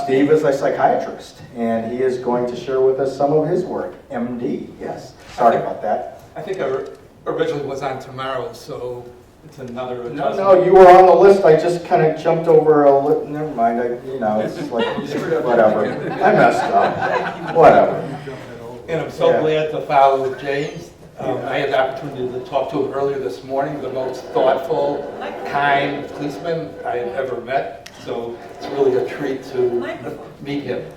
Steve is a psychiatrist, and he is going to share with us some of his work. MD, yes. Sorry about that. I think I originally was on tomorrow, so it's another adjustment. No, you were on the list. I just kind of jumped over a list. Never mind. It's like, whatever. I messed up. Whatever. And I'm so glad to follow James. I had the opportunity to talk to him earlier this morning, the most thoughtful, kind policeman I had ever met. So it's really a treat to meet him.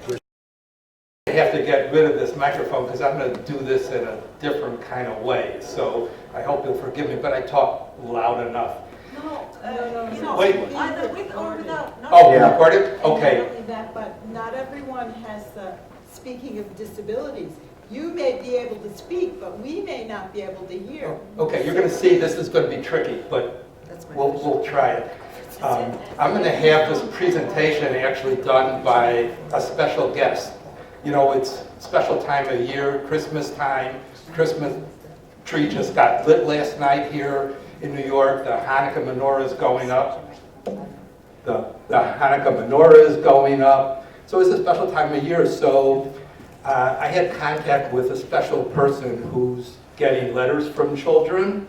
I have to get rid of this microphone because I'm going to do this in a different kind of way. So I hope you'll forgive me, but I talk loud enough. No. Wait. Either with or without. Oh, yeah. Recorded? Okay. Not only that, but not everyone has, speaking of disabilities, you may be able to speak, but we may not be able to hear. Okay, you're going to see this is going to be tricky, but we'll try it. I'm going to have this presentation actually done by a special guest. You know, it's special time of year, Christmas time. Christmas tree just got lit last night here in New York. The Hanukkah menorah is going up. The Hanukkah menorah is going up. So it's a special time of year. So I had contact with a special person who's getting letters from children.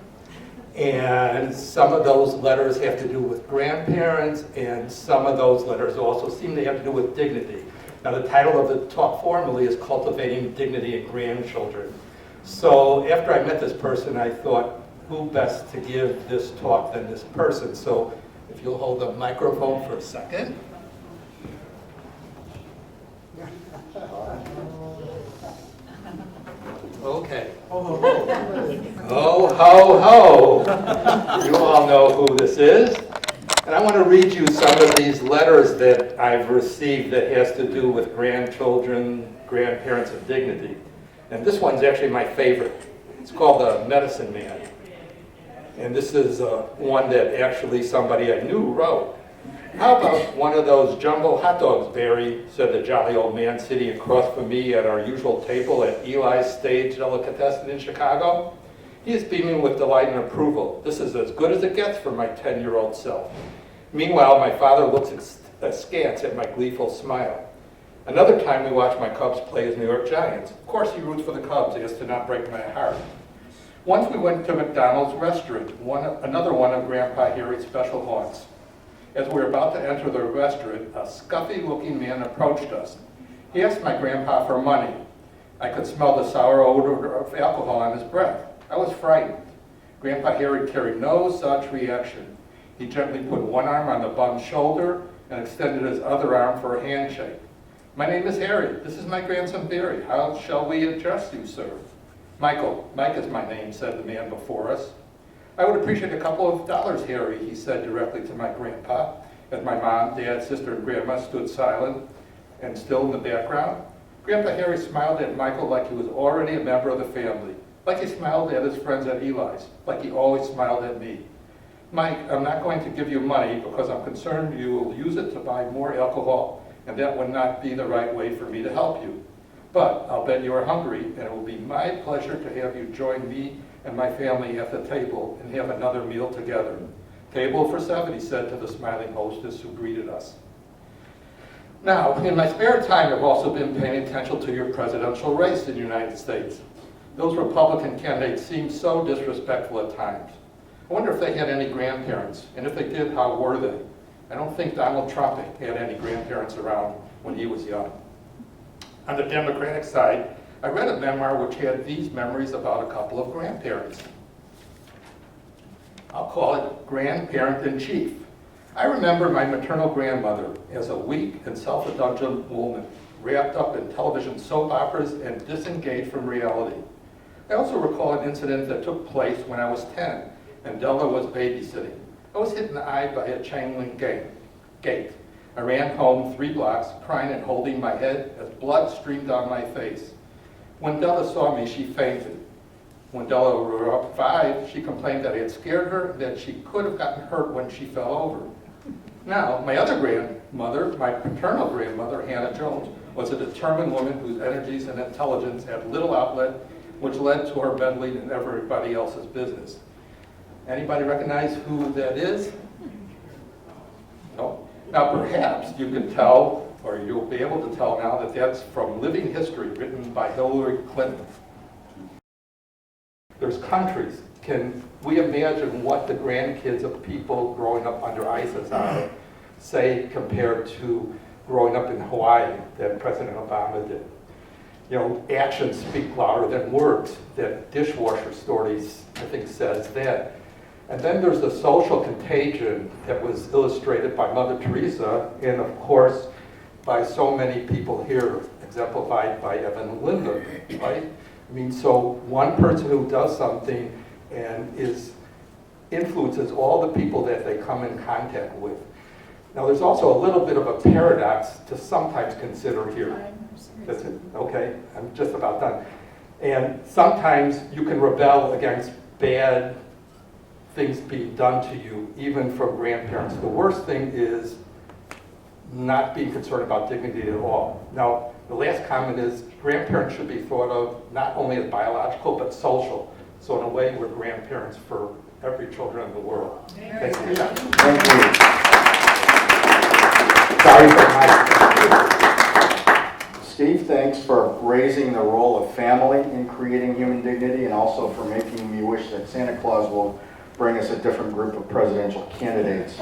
And some of those letters have to do with grandparents, and some of those letters also seem to have to do with dignity. Now, the title of the talk formally is Cultivating Dignity in Grandchildren. So after I met this person, I thought, who best to give this talk than this person? So if you'll hold the microphone for a second. Okay. Oh, ho, ho. You all know who this is. And I want to read you some of these letters that I've received that has to do with grandchildren, grandparents of dignity. And this one's actually my favorite. It's called The Medicine Man. And this is one that actually somebody I knew wrote. How about one of those jumbo hot dogs, Barry, said the jolly old man sitting across from me at our usual table at Eli's Stage Delicatessen in Chicago. He is beaming with delight and approval. This is as good as it gets for my 10-year-old self. Meanwhile, my father looks askance at my gleeful smile. Another time we watch my Cubs play as New York Giants. Of course he roots for the Cubs as to not break my heart. Once we went to McDonald's restaurant, another one of Grandpa Harry's special haunts. As we were about to enter the restaurant, a scuffy-looking man approached us. He asked my grandpa for money. I could smell the sour odor of alcohol on his breath. I was frightened. Grandpa Harry carried no such reaction. He gently put one arm on the bum's shoulder and extended his other arm for a handshake. My name is Harry. This is my grandson Barry. How shall we address you, sir? Michael. Mike is my name, said the man before us. I would appreciate a couple of dollars, Harry, he said directly to my grandpa, as my mom, dad, sister, and grandma stood silent and still in the background. Grandpa Harry smiled at Michael like he was already a member of the family, like he smiled at his friends at Eli's, like he always smiled at me. Mike, I'm not going to give you money because I'm concerned you will use it to buy more alcohol, and that would not be the right way for me to help you. But I'll bet you are hungry, and it will be my pleasure to have you join me and my family at the table and have another meal together. Table for 7, he said to the smiling hostess who greeted us. Now, in my spare time, I've also been paying attention to your presidential race in the United States. Those Republican candidates seem so disrespectful at times. I wonder if they had any grandparents, and if they did, how were they? I don't think Donald Trump had any grandparents around when he was young. On the Democratic side, I read a memoir which had these memories about a couple of grandparents. I'll call it Grandparent in Chief. I remember my maternal grandmother as a weak and self-indulgent woman, wrapped up in television soap operas and disengaged from reality. I also recall an incident that took place when I was 10 and Della was babysitting. I was hit in the eye by a chain link gate. I ran home 3 blocks, crying and holding my head as blood streamed down my face. When Della saw me, she fainted. When Della grew up 5, she complained that I had scared her, that she could have gotten hurt when she fell over. Now, my other grandmother, my paternal grandmother, Hannah Jones, was a determined woman whose energies and intelligence had little outlet, which led to her meddling in everybody else's business. Anybody recognize who that is? No? Now, perhaps you can tell or you'll be able to tell now that that's from Living History, written by Hillary Clinton. There's countries. Can we imagine what the grandkids of people growing up under ISIS are, say, compared to growing up in Hawaii that President Obama did? You know, actions speak louder than words. That dishwasher stories, I think, says that. And then there's the social contagion that was illustrated by Mother Teresa, and of course, by so many people here, exemplified by Evan and Linda, right? I mean, so one person who does something and influences all the people that they come in contact with. Now, there's also a little bit of a paradox to sometimes consider here. That's it, okay, I'm just about done. And sometimes you can rebel against bad things being done to you, even from grandparents. The worst thing is not being concerned about dignity at all. Now, the last comment is grandparents should be thought of not only as biological, but social. So in a way, we're grandparents for every children in the world. Thank you. Thank you. Sorry for my... Steve, thanks for raising the role of family in creating human dignity, and also for making me wish that Santa Claus will bring us a different group of presidential candidates.